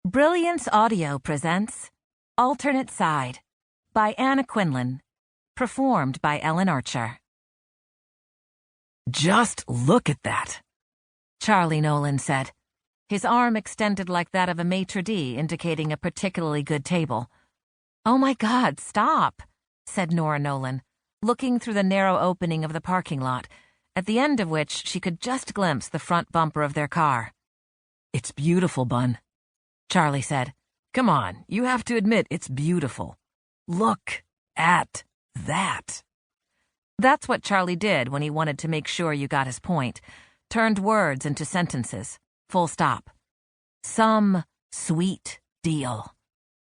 Brilliance Audio presents Alternate Side by Anna Quindlen, performed by Ellen Archer. Just look at that, Charlie Nolan said, his arm extended like that of a maitre d', indicating a particularly good table. "Oh my God, stop," said Nora Nolan, looking through the narrow opening of the parking lot, at the end of which she could just glimpse the front bumper of their car. "It's beautiful, Bun," Charlie said. "Come on, you have to admit it's beautiful. Look at that." That's what Charlie did when he wanted to make sure you got his point. Turned words into sentences. Full stop. Some sweet deal.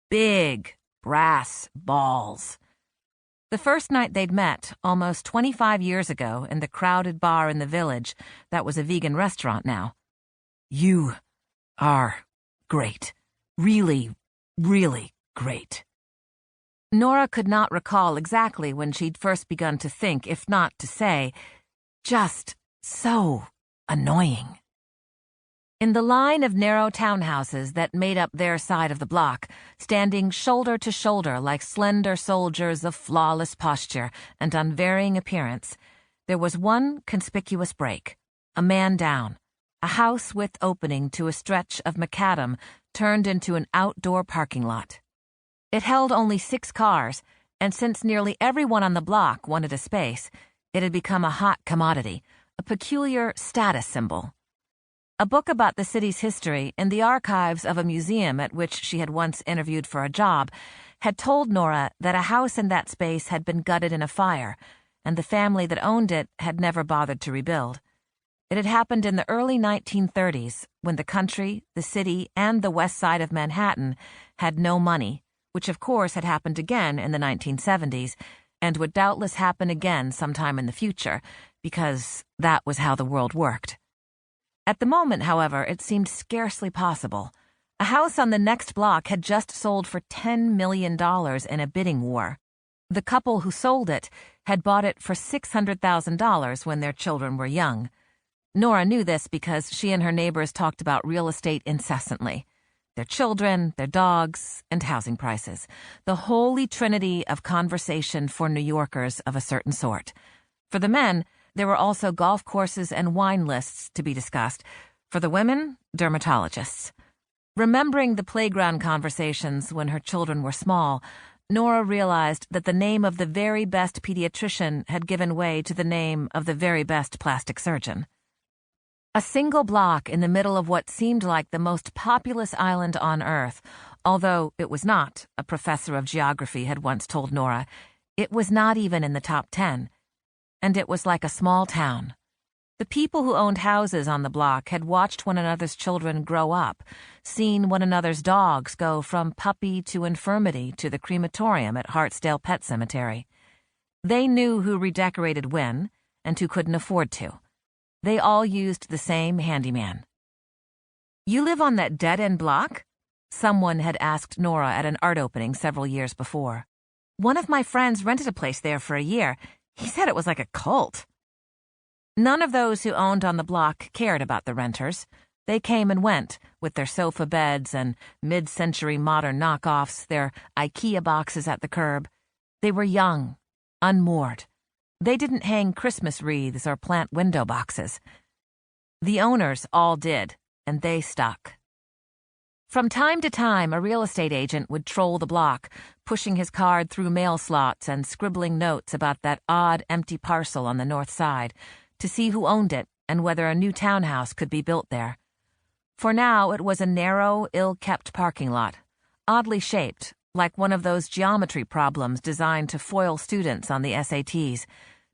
Big brass balls. The first night they'd met, almost 25 years ago, in the crowded bar in the village that was a vegan restaurant now. "You are great. Really, really great." Nora could not recall exactly when she'd first begun to think, if not to say, just so annoying. In the line of narrow townhouses that made up their side of the block, standing shoulder to shoulder like slender soldiers of flawless posture and unvarying appearance, there was one conspicuous break, a man down, a house with opening to a stretch of macadam turned into an outdoor parking lot. It held only 6 cars, and since nearly everyone on the block wanted a space, it had become a hot commodity, a peculiar status symbol. A book about the city's history in the archives of a museum at which she had once interviewed for a job had told Nora that a house in that space had been gutted in a fire, and the family that owned it had never bothered to rebuild. It had happened in the early 1930s, when the country, the city, and the west side of Manhattan had no money, which of course had happened again in the 1970s, and would doubtless happen again sometime in the future, because that was how the world worked. At the moment, however, it seemed scarcely possible. A house on the next block had just sold for $10 million in a bidding war. The couple who sold it had bought it for $600,000 when their children were young. Nora knew this because she and her neighbors talked about real estate incessantly. Their children, their dogs, and housing prices. The holy trinity of conversation for New Yorkers of a certain sort. For the men, there were also golf courses and wine lists to be discussed. For the women, dermatologists. Remembering the playground conversations when her children were small, Nora realized that the name of the very best pediatrician had given way to the name of the very best plastic surgeon. A single block in the middle of what seemed like the most populous island on Earth, although it was not, a professor of geography had once told Nora. It was not even in the top 10. And it was like a small town. The people who owned houses on the block had watched one another's children grow up, seen one another's dogs go from puppy to infirmity to the crematorium at Hartsdale Pet Cemetery. They knew who redecorated when and who couldn't afford to. They all used the same handyman. "You live on that dead-end block?" someone had asked Nora at an art opening several years before. "One of my friends rented a place there for a year. He said it was like a cult." None of those who owned on the block cared about the renters. They came and went, with their sofa beds and mid-century modern knockoffs, their IKEA boxes at the curb. They were young, unmoored. They didn't hang Christmas wreaths or plant window boxes. The owners all did, and they stuck. From time to time, a real estate agent would troll the block, pushing his card through mail slots and scribbling notes about that odd empty parcel on the north side, to see who owned it and whether a new townhouse could be built there. For now, it was a narrow, ill-kept parking lot, oddly shaped, like one of those geometry problems designed to foil students on the SATs.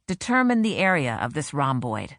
Determine the area of this rhomboid.